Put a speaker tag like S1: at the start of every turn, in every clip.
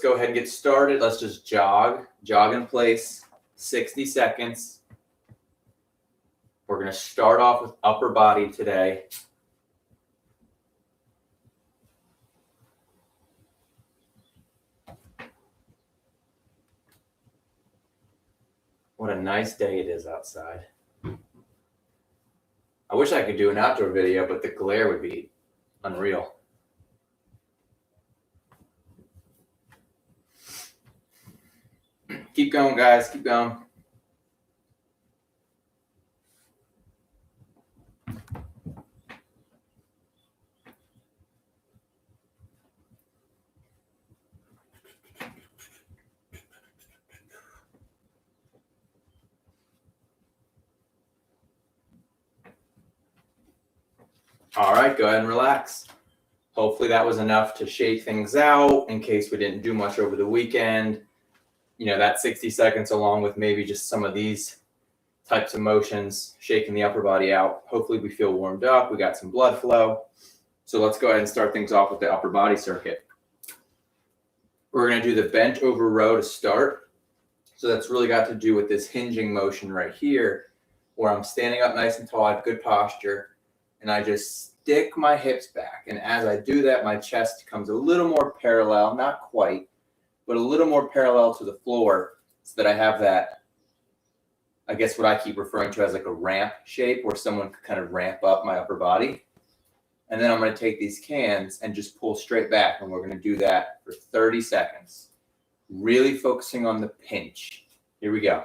S1: Go ahead and get started. Let's just jog in place, 60 seconds. We're going to start off with upper body today. What a nice day it is outside. I wish I could do an outdoor video, but the glare would be unreal. Keep going, guys. Keep going. All right, go ahead and relax. Hopefully that was enough to shake things out in case we didn't do much over the weekend. You know, that 60 seconds along with maybe just some of these types of motions, shaking the upper body out. Hopefully we feel warmed up. We got some blood flow. So let's go ahead and start things off with the upper body circuit. We're going to do the bent over row to start. So that's really got to do with this hinging motion right here, where I'm standing up nice and tall, I have good posture, and I just stick my hips back. And as I do that, my chest comes a little more parallel, not quite, but a little more parallel to the floor, so that I have that, I guess what I keep referring to as like a ramp shape, where someone could kind of ramp up my upper body. And then I'm going to take these cans and just pull straight back, and we're going to do that for 30 seconds. Really focusing on the pinch. Here we go.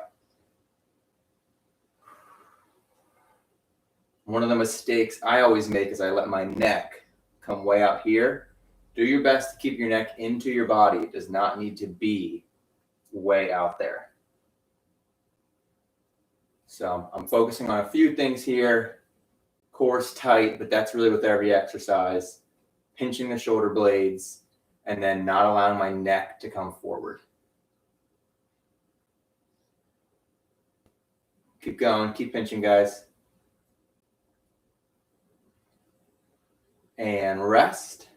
S1: One of the mistakes I always make is I let my neck come way out here. Do your best to keep your neck into your body. It does not need to be way out there. So I'm focusing on a few things here. Core's tight, but that's really with every exercise. Pinching the shoulder blades, and then not allowing my neck to come forward. Keep going, keep pinching, guys. And rest.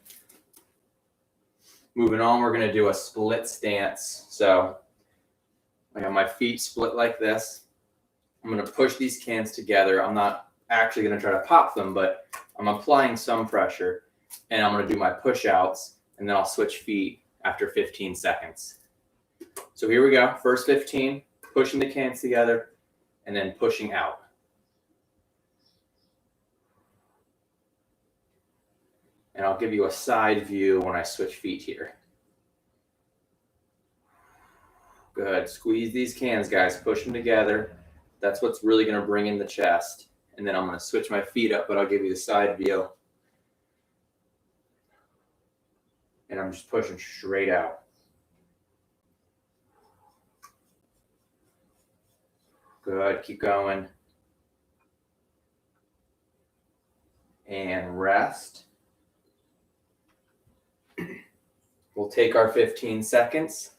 S1: Moving on, we're going to do a split stance. So I have my feet split like this. I'm going to push these cans together. I'm not actually going to try to pop them, but I'm applying some pressure, and I'm going to do my push outs, and then I'll switch feet after 15 seconds. So here we go. First 15, pushing the cans together, and then pushing out. And I'll give you a side view when I switch feet here. Good. Squeeze these cans, guys. Push them together. That's what's really going to bring in the chest. And then I'm going to switch my feet up, but I'll give you the side view. And I'm just pushing straight out. Good. Keep going. And rest. We'll take our 15 seconds.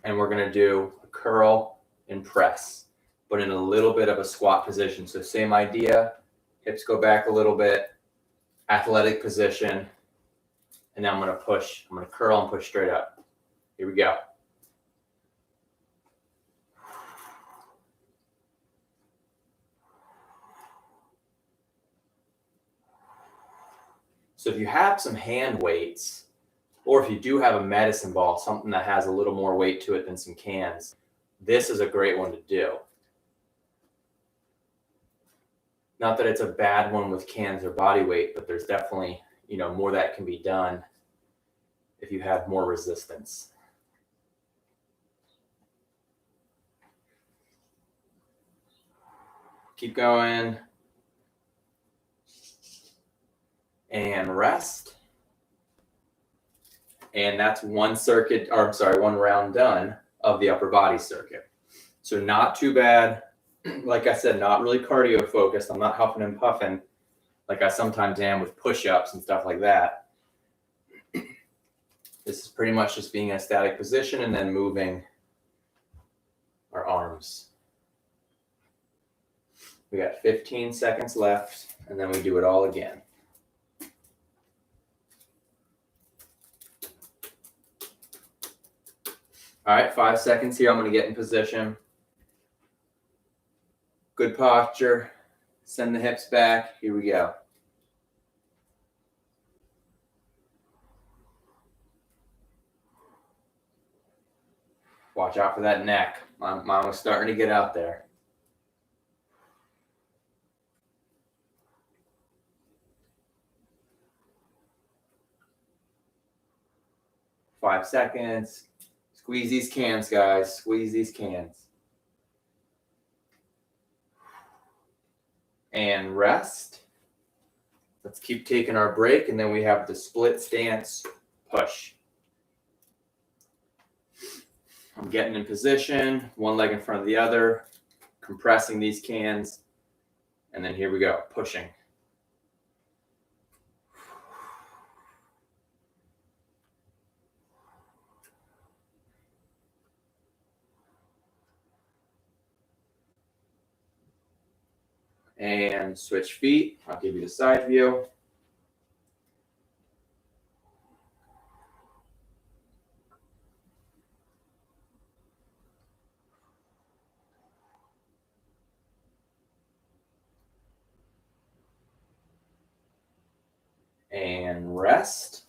S1: And we're going to do a curl and press, but in a little bit of a squat position. So same idea. Hips go back a little bit. Athletic position. And now I'm going to push. I'm going to curl and push straight up. Here we go. So if you have some hand weights, or if you do have a medicine ball, something that has a little more weight to it than some cans, this is a great one to do. Not that it's a bad one with cans or body weight, but there's definitely, more that can be done if you have more resistance. Keep going. And rest. And that's one round done of the upper body circuit. So not too bad. Like I said, not really cardio focused. I'm not huffing and puffing like I sometimes am with push-ups and stuff like that. This is pretty much just being in a static position and then moving our arms. We got 15 seconds left, and then we do it all again. All right, 5 seconds here. I'm going to get in position. Good posture. Send the hips back. Here we go. Watch out for that neck. Mine was starting to get out there. Five seconds. Squeeze these cans, guys. Squeeze these cans. And rest. Let's keep taking our break, and then we have the split stance push. I'm getting in position, one leg in front of the other, compressing these cans, and then here we go, pushing. And switch feet. I'll give you the side view. And rest.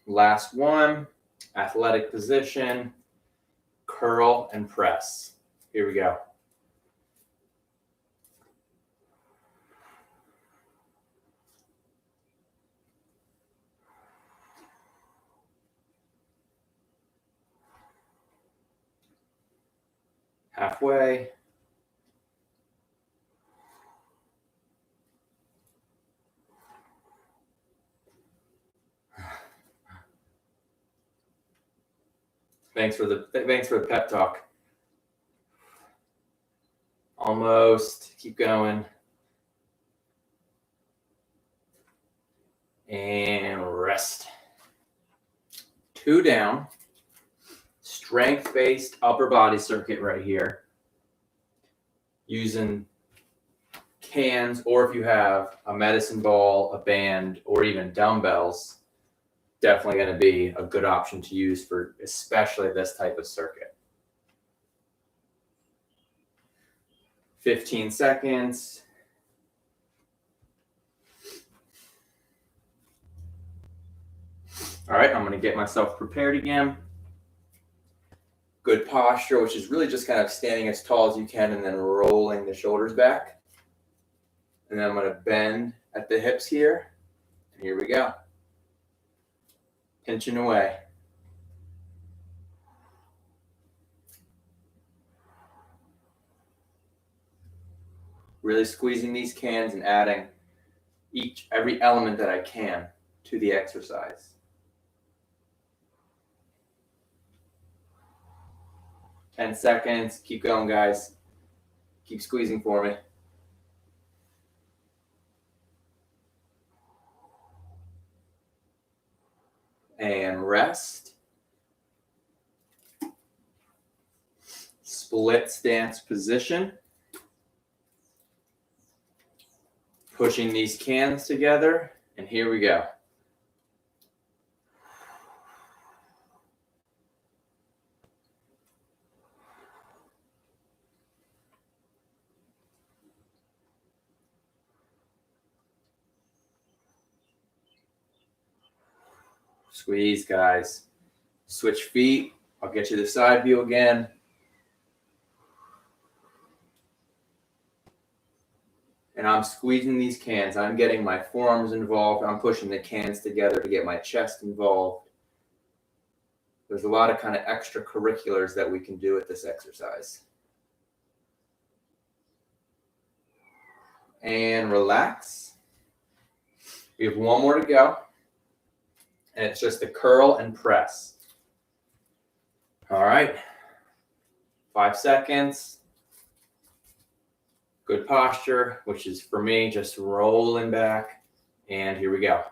S1: Last one, athletic position, curl and press. Here we go. Halfway. Thanks for the pep talk. Almost. Keep going. And rest. 2 down. Strength-based upper body circuit right here. Using cans, or if you have a medicine ball, a band, or even dumbbells, definitely going to be a good option to use for especially this type of circuit. 15 seconds. All right, I'm going to get myself prepared again. Good posture, which is really just kind of standing as tall as you can and then rolling the shoulders back. And then I'm going to bend at the hips here. And here we go. Pinching away. Really squeezing these cans and adding every element that I can to the exercise. 10 seconds. Keep going, guys. Keep squeezing for me. And rest. Split stance position. Pushing these cans together, and here we go. Squeeze, guys. Switch feet. I'll get you the side view again. And I'm squeezing these cans. I'm getting my forearms involved. I'm pushing the cans together to get my chest involved. There's a lot of kind of extracurriculars that we can do with this exercise. And relax. We have one more to go. And it's just the curl and press. All right. 5 seconds. Good posture, which is for me just rolling back. And here we go.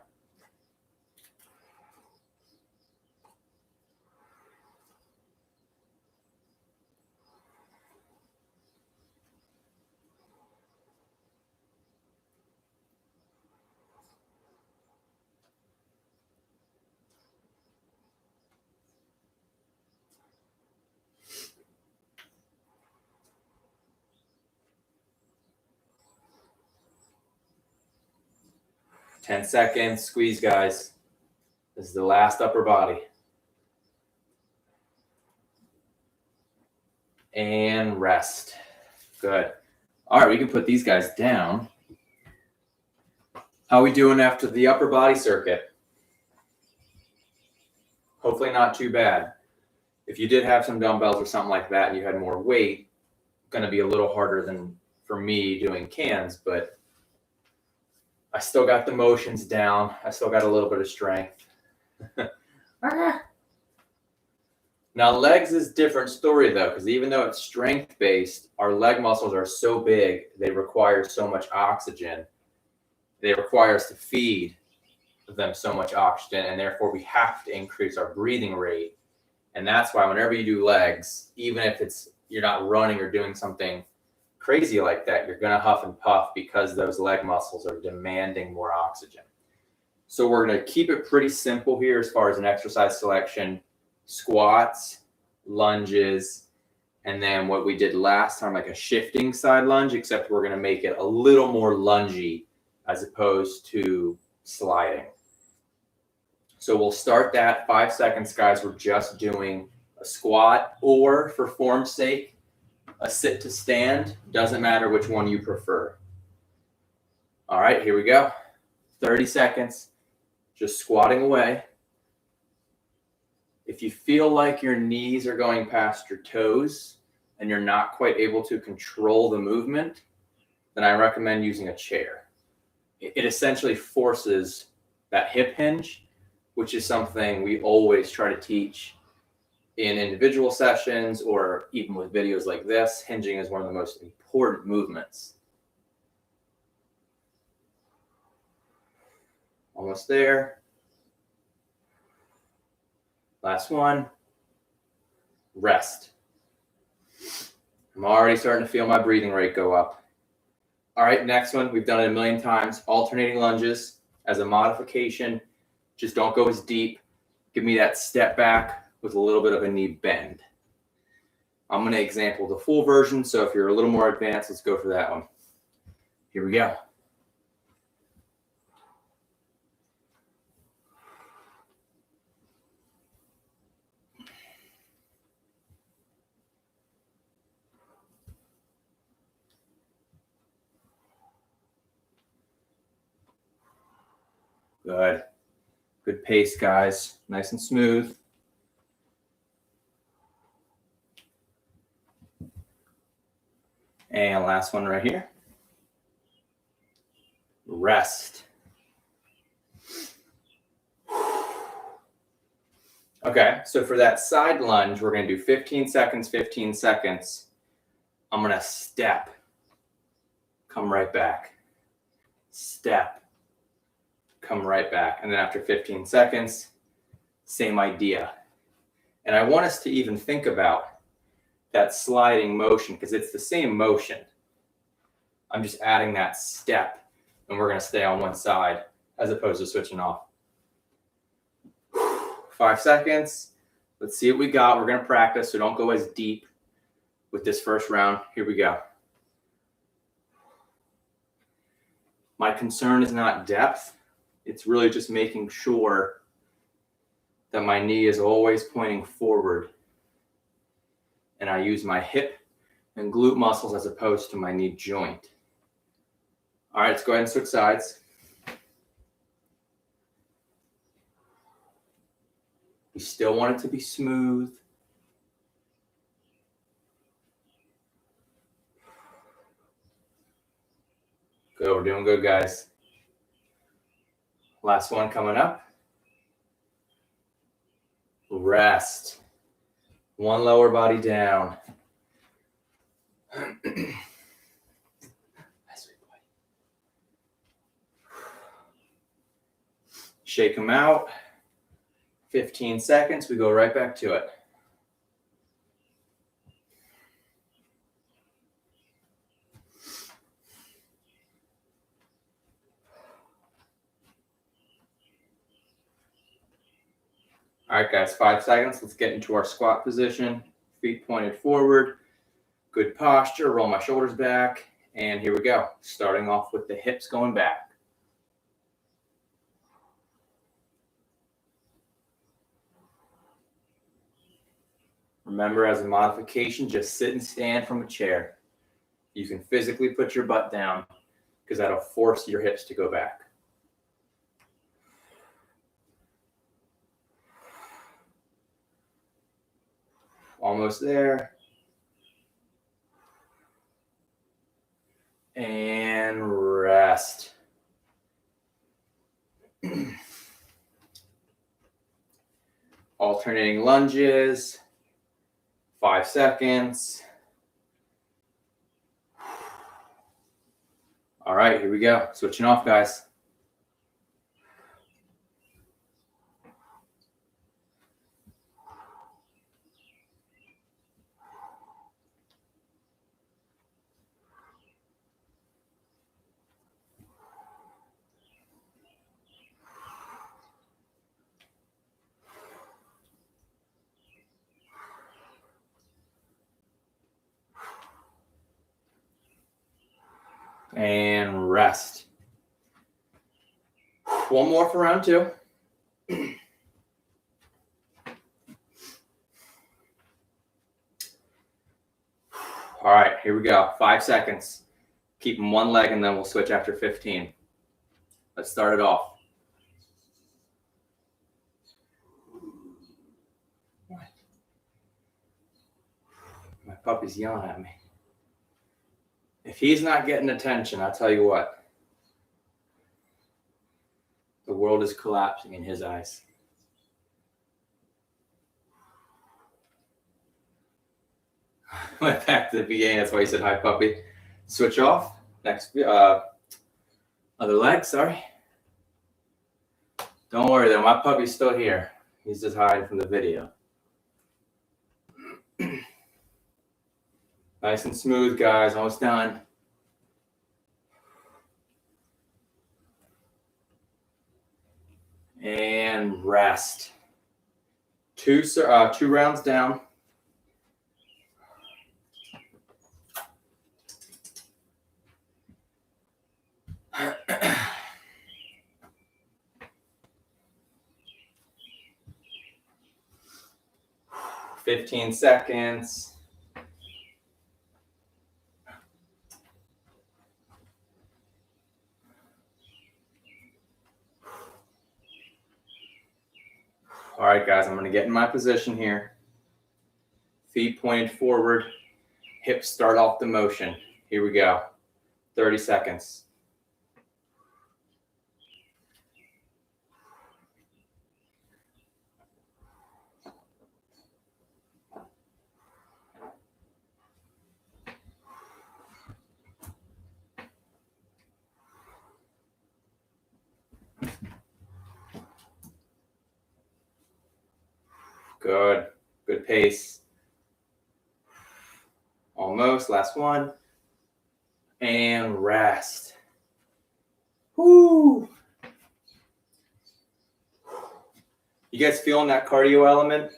S1: 10 seconds, squeeze, guys. This is the last upper body. And rest. Good. All right, we can put these guys down. How are we doing after the upper body circuit? Hopefully not too bad. If you did have some dumbbells or something like that and you had more weight, going to be a little harder than for me doing cans, but I still got the motions down. I still got a little bit of strength. Now legs is a different story though, because even though it's strength based, our leg muscles are so big, they require so much oxygen. They require us to feed them so much oxygen, and therefore we have to increase our breathing rate. And that's why whenever you do legs, even if you're not running or doing something crazy like that, you're going to huff and puff because those leg muscles are demanding more oxygen. So we're going to keep it pretty simple here as far as an exercise selection: squats, lunges, and then what we did last time, like a shifting side lunge, except we're going to make it a little more lungy as opposed to sliding. So we'll start that 5 seconds, guys. We're just doing a squat, or for form's sake, a sit to stand. Doesn't matter which one you prefer. All right, here we go. 30 seconds, just squatting away. If you feel like your knees are going past your toes and you're not quite able to control the movement, then I recommend using a chair. It essentially forces that hip hinge, which is something we always try to teach in individual sessions or even with videos like this. Hinging is one of the most important movements. Almost there. Last one. Rest. I'm already starting to feel my breathing rate go up. All right, next one. We've done it a million times. Alternating lunges as a modification. Just don't go as deep. Give me that step back with a little bit of a knee bend. I'm going to example the full version, so if you're a little more advanced, let's go for that one. Here we go. Good. Good pace, guys. Nice and smooth. And last one right here. Rest. Okay, so for that side lunge, we're going to do 15 seconds, 15 seconds. I'm going to step. Come right back. Step. Come right back. And then after 15 seconds, same idea. And I want us to even think about that sliding motion because it's the same motion. I'm just adding that step, and we're going to stay on one side as opposed to switching off. 5 seconds. Let's see what we got. We're going to practice, so don't go as deep with this first round. Here we go. My concern is not depth. It's really just making sure that my knee is always pointing forward and I use my hip and glute muscles as opposed to my knee joint. All right, let's go ahead and switch sides. We still want it to be smooth. Good, we're doing good, guys. Last one coming up. Rest. One lower body down. Shake them out. 15 seconds. We go right back to it. All right, guys, 5 seconds. Let's get into our squat position. Feet pointed forward. Good posture. Roll my shoulders back. And here we go. Starting off with the hips going back. Remember, as a modification, just sit and stand from a chair. You can physically put your butt down because that'll force your hips to go back. Almost there. And rest. Alternating lunges, 5 seconds. All right, here we go. Switching off, guys. And rest. One more for round 2. All right, here we go. 5 seconds. Keeping one leg and then we'll switch after 15. Let's start it off. My puppy's yelling at me. If he's not getting attention, I'll tell you what. The world is collapsing in his eyes. Went back to the beginning. That's why he said hi, puppy. Switch off. Next, other leg. Sorry. Don't worry, though. My puppy's still here. He's just hiding from the video. Nice and smooth, guys. Almost done. And rest. Two rounds down. $15 seconds. All right, guys, I'm going to get in my position here. Feet pointed forward, hips start off the motion. Here we go. 30 seconds. Good. Good pace. Almost. Last one. And rest. Woo. You guys feeling that cardio element?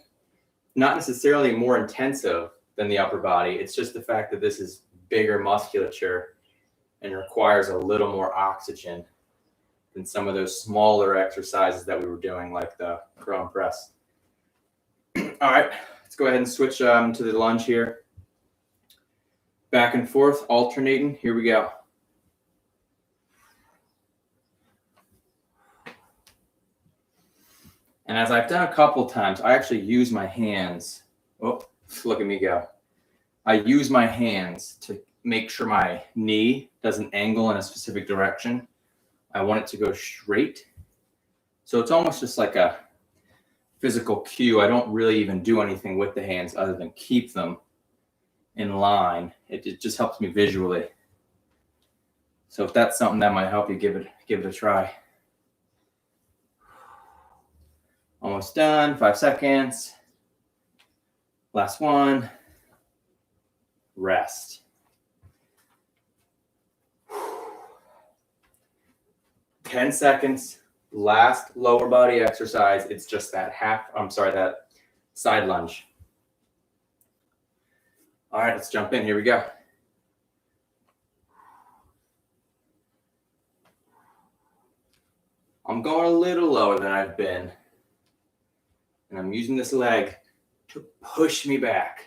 S1: Not necessarily more intensive than the upper body. It's just the fact that this is bigger musculature and requires a little more oxygen than some of those smaller exercises that we were doing, like the curl and press. All right, let's go ahead and switch to the lunge here. Back and forth, alternating. Here we go. And as I've done a couple times, I actually use my hands. Oh, look at me go. I use my hands to make sure my knee doesn't angle in a specific direction. I want it to go straight. So it's almost just like a physical cue. I don't really even do anything with the hands other than keep them in line. It just helps me visually. So if that's something that might help you, give it a try. Almost done. 5 seconds. Last one. Rest. 10 seconds. Last lower body exercise. It's just that that side lunge. All right, let's jump in. Here we go. I'm going a little lower than I've been. And I'm using this leg to push me back.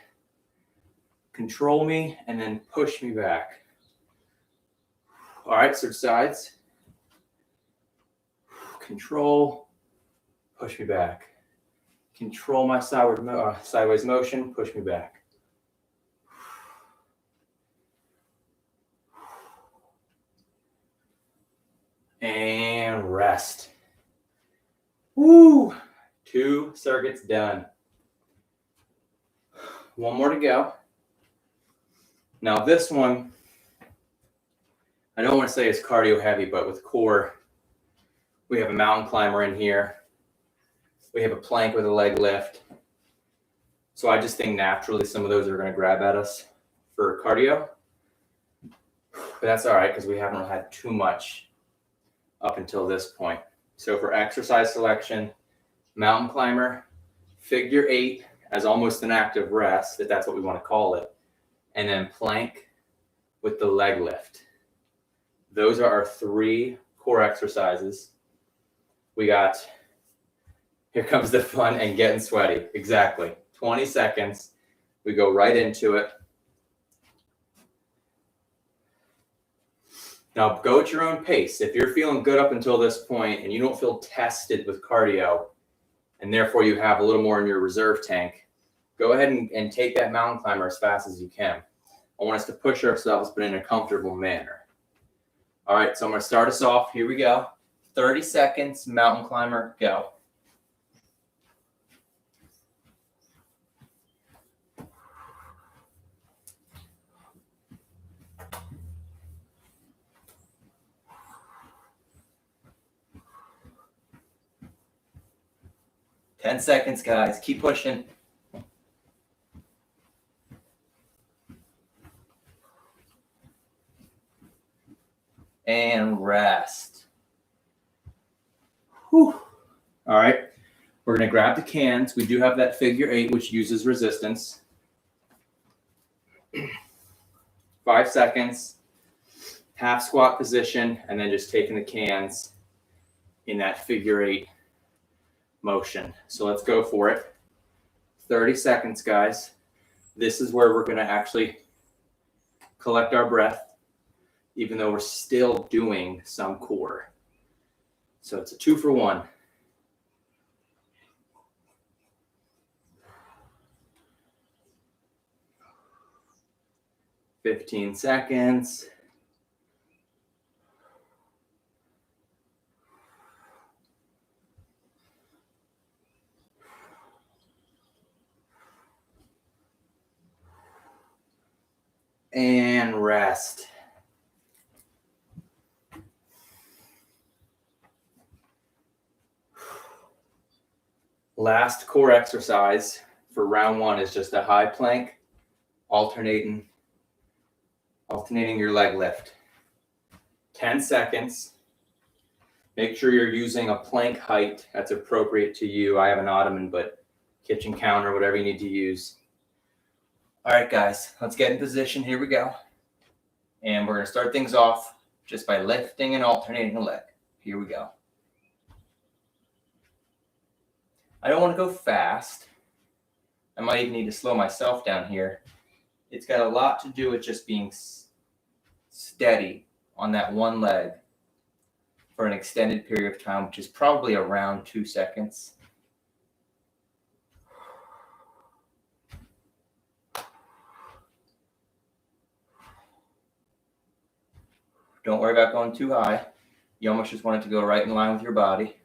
S1: Control me and then push me back. All right, switch sides. Control, push me back. Control my sideways motion, push me back. And rest. Woo! 2 circuits done. One more to go. Now this one, I don't want to say it's cardio heavy, but with core, we have a mountain climber in here. We have a plank with a leg lift. So I just think naturally some of those are going to grab at us for cardio. But that's all right because we haven't had too much up until this point. So for exercise selection, mountain climber, figure 8 as almost an active rest, if that's what we want to call it, and then plank with the leg lift. Those are our 3 core exercises. We got, here comes the fun and getting sweaty. Exactly. 20 seconds. We go right into it. Now go at your own pace. If you're feeling good up until this point and you don't feel tested with cardio, and therefore you have a little more in your reserve tank, go ahead and take that mountain climber as fast as you can. I want us to push ourselves, but in a comfortable manner. All right, so I'm going to start us off. Here we go. 30 seconds, mountain climber, go. Ten seconds, guys. Keep pushing. And rest. Whew. All right. We're going to grab the cans. We do have that figure 8, which uses resistance. 5 seconds. Half squat position, and then just taking the cans in that figure 8 motion. So let's go for it. 30 seconds, guys. This is where we're going to actually collect our breath, even though we're still doing some core. So it's a 2 for 1. "15 seconds. And rest. Last core exercise for round 1 is just a high plank, alternating your leg lift. 10 seconds. Make sure you're using a plank height that's appropriate to you. I have an ottoman, but kitchen counter, whatever you need to use. All right, guys, let's get in position. Here we go. And we're going to start things off just by lifting and alternating a leg. Here we go. I don't want to go fast. I might even need to slow myself down here. It's got a lot to do with just being steady on that one leg for an extended period of time, which is probably around 2 seconds. Don't worry about going too high. You almost just want it to go right in line with your body.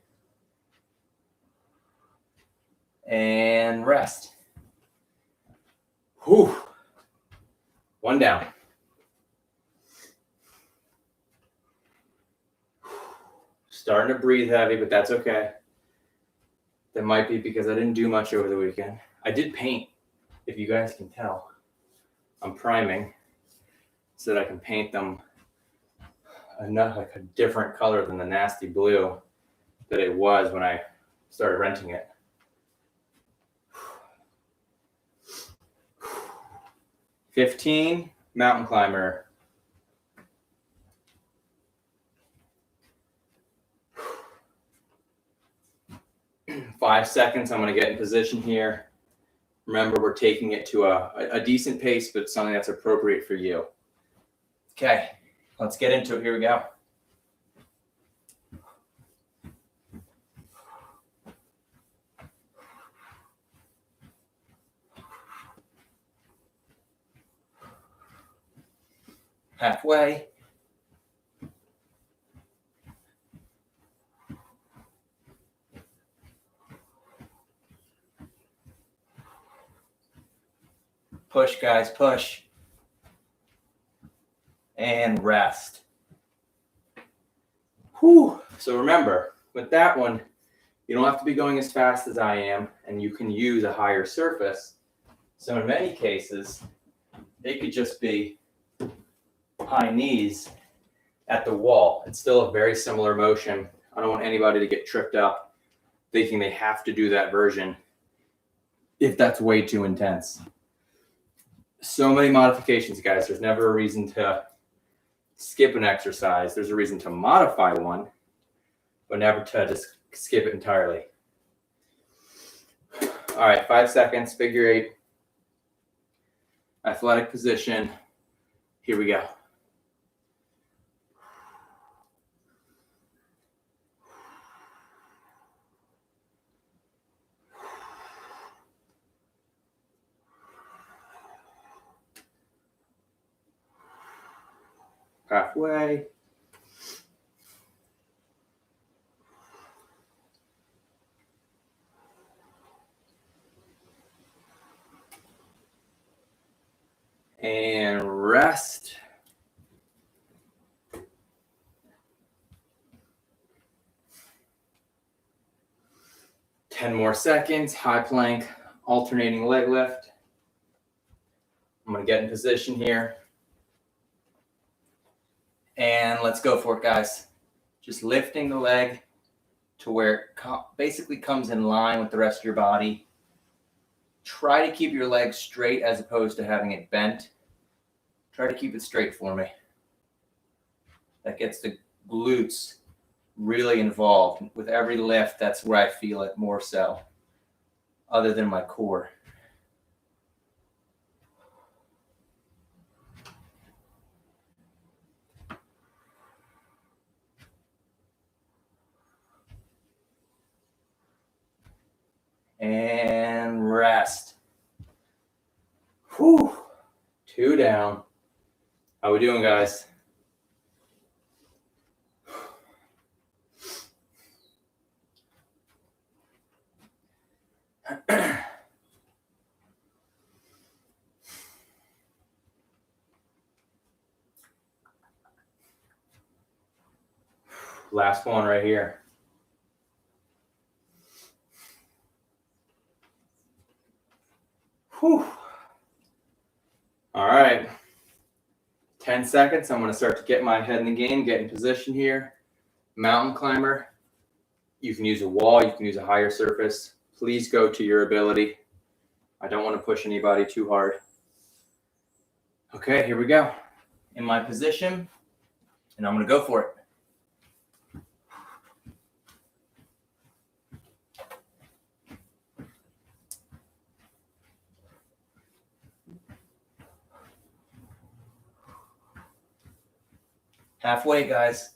S1: And rest. Whew. 1 down. Starting to breathe heavy, but that's okay. That might be because I didn't do much over the weekend. I did paint, if you guys can tell. I'm priming so that I can paint them like a different color than the nasty blue that it was when I started renting it. 15, mountain climber. 5 seconds, I'm going to get in position here. Remember, we're taking it to a decent pace, but something that's appropriate for you. Okay, let's get into it. Here we go. Halfway. Push, guys, push. And rest. Whew. So remember, with that one, you don't have to be going as fast as I am, and you can use a higher surface. So in many cases, it could just be high knees at the wall. It's still a very similar motion. I don't want anybody to get tripped up thinking they have to do that version if that's way too intense. So many modifications, guys. There's never a reason to skip an exercise. There's a reason to modify one, but never to just skip it entirely. All right, 5 seconds, figure 8. Athletic position. Here we go. Halfway. And rest. Ten more seconds. High plank, alternating leg lift. I'm going to get in position here. And let's go for it, guys. Just lifting the leg to where it basically comes in line with the rest of your body. Try to keep your leg straight as opposed to having it bent. Try to keep it straight for me. That gets the glutes really involved. With every lift, that's where I feel it more so, other than my core. And rest. Whew. 2 down. How we doing, guys? Last one right here. Whew. All right. 10 seconds. I'm going to start to get my head in the game, get in position here. Mountain climber. You can use a wall. You can use a higher surface. Please go to your ability. I don't want to push anybody too hard. Okay, here we go. In my position, and I'm going to go for it. Halfway, guys.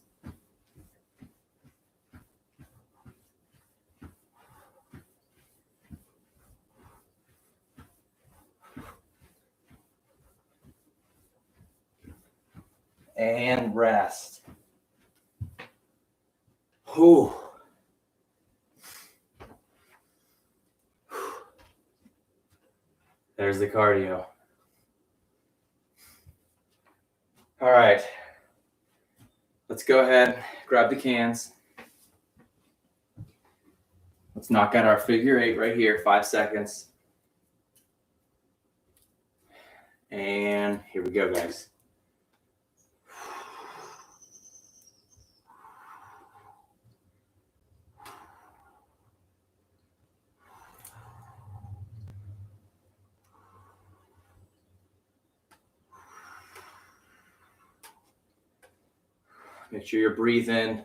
S1: And rest. Whew. There's the cardio. All right. Let's go ahead, grab the cans. Let's knock out our figure 8 right here, 5 seconds. And here we go, guys. Make sure you're breathing.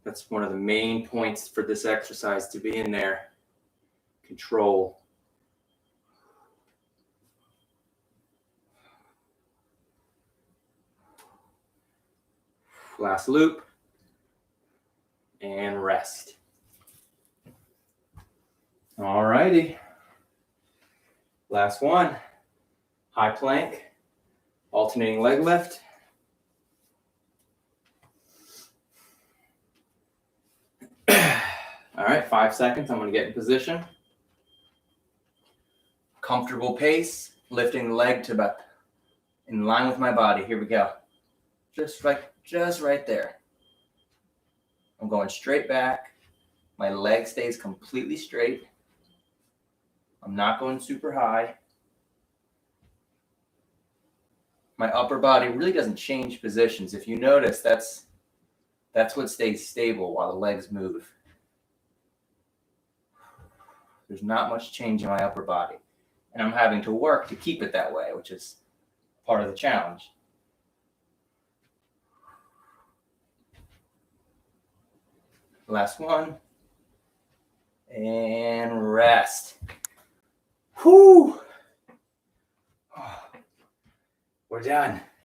S1: That's one of the main points for this exercise, to be in there. Control. Last loop. And rest. All righty. Last one. High plank. Alternating leg lift. All right, 5 seconds. I'm going to get in position. Comfortable pace, lifting the leg to about in line with my body. Here we go. Just right there. I'm going straight back. My leg stays completely straight. I'm not going super high. My upper body really doesn't change positions. If you notice, that's what stays stable while the legs move. There's not much change in my upper body. And I'm having to work to keep it that way, which is part of the challenge. Last one. And rest. Whew. We're done.